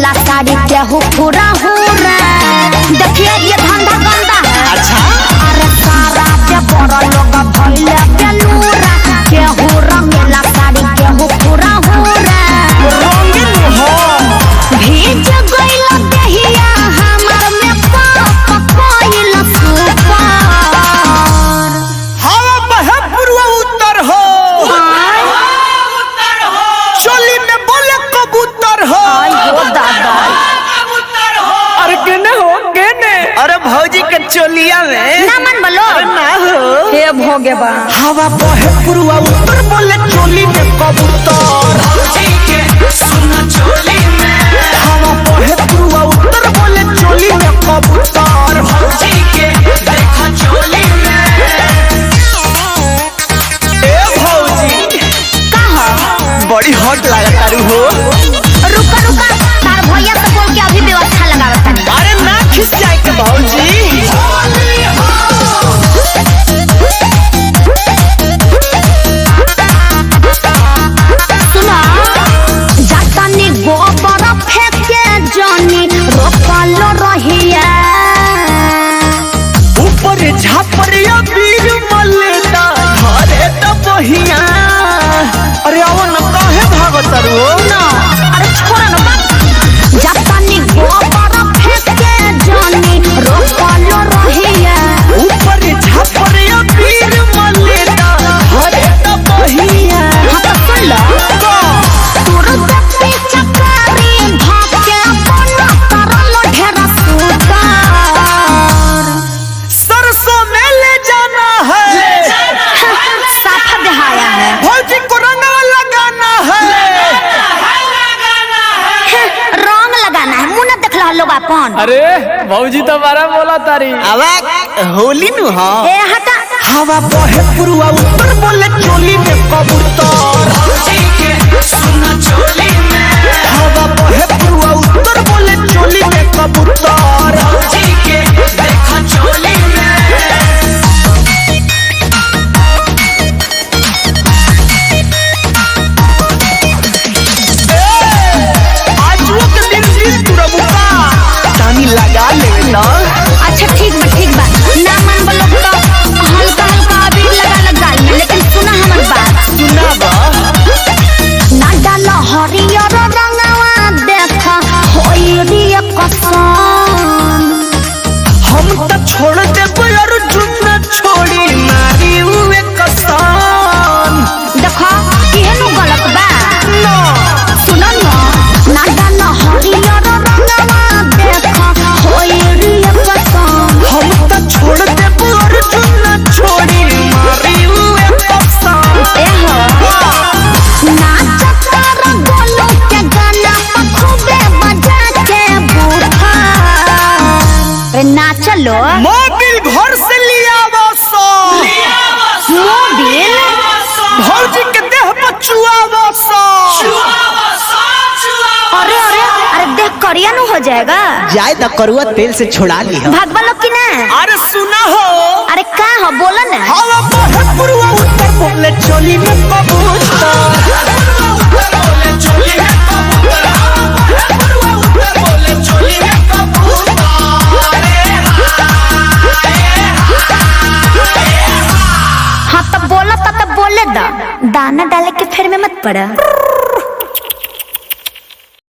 रंगेला साड़ी केहू पूरा हुरा। देखिए ये धंधा गंदा है। अच्छा अरे सारा के बड़ा लोग भइले बेलूरा, केहू रंगेला साड़ी केहू पूरा हुरा। रंगीन हो भीज गइल देहिया हमर में पाप कोइल सुपर। हवा बहे पूर्व उत्तर हो, चोली में बोले कबूतर हो। अरे केने हो केने? अरे भौजी के चोलिया में ना मन बोलो ना हो हे भोगे बा। हवा बहे पूर्व उत्तर बोले चोली में कबूतर। भौजी के सुना चोली में हवा बहे पूर्व उत्तर बोले चोली में कबूतर। भौजी के देखा चोली में। ए भौजी कहा बड़ी हॉट लागत तारू हो। रुका रुका तार भैया से बोल के अभी व्यवस्था लगावत तानी। अरे ना खिस जाए के भौजी। सुना जातानी गोबर फेंके जानी रोपल रहिया। ऊपर झापरिया बीर मलदा घरे त बहिया। अरे आओ न काहे भागत तारू हो ना अरे छोड़ा ना बात। जातानी गोबर फेंके जानी रोपल रहिया। ऊपर झापरिया बीर मलदा घरे त बहिया। हाँ तो सुन लो तोर गप्पी चकारी भागे अपना तरल ढेरा सुपर। सरसों में ले जाना है, साफा बेहाया है। भौजी को रंगवा लगाना है। रंग लगाना है, मुंह न देख रहा लोग अपन। अरे भौजी तो बारा बोला तारी। अब होली नु हाँ ए हटा हवा बहे पूर्वा उत्तर बोले चोली में कबूतर। भौजी के सुना चोली में हवा बहे पूर्वा उत्तर बोले चोली में कबूतर। भौजी के देखा चोली में। आजू के दिन दिल तुरबुका तानी लगा ले ना। अच्छा ठीक बा ना मन बोलो तो हल्का हल्का अबीर लगा गाल में। लेकिन सुना हमर बात सुनाबा ना डालो हरियर रंगवा देखा होई रे कसम। हम तो छोड़ देबो यार जुन्ना छोड़ी मारी हुए कसम। देखो केहनु गलत बा ना सुनो ना डालो हरियर रंगवा देखा होई रे कसम। हम तो छोड़ देबो यार जुन्ना छोड़ी मारी हुए कसम। ए हो नाच कर गोलू के गाना पर खूबे बजा के बूफा। रे नाच लो मोबिल घर से लिया सो मोबिल। भौजी के देह पर चुआवा सो। अरे अरे अरे देख करिया नु हो जाएगा। जाए द करुआ तेल से छोड़ा ली हम। भागवा लो कि ना। अरे सुना हो अरे का हो बोला ना। हवा बहे पूर्वा उत्तर बोले चोली में कबूतर। हाँ तो बोला तो बोले दा दाना डाले के फिर में मत पड़ा।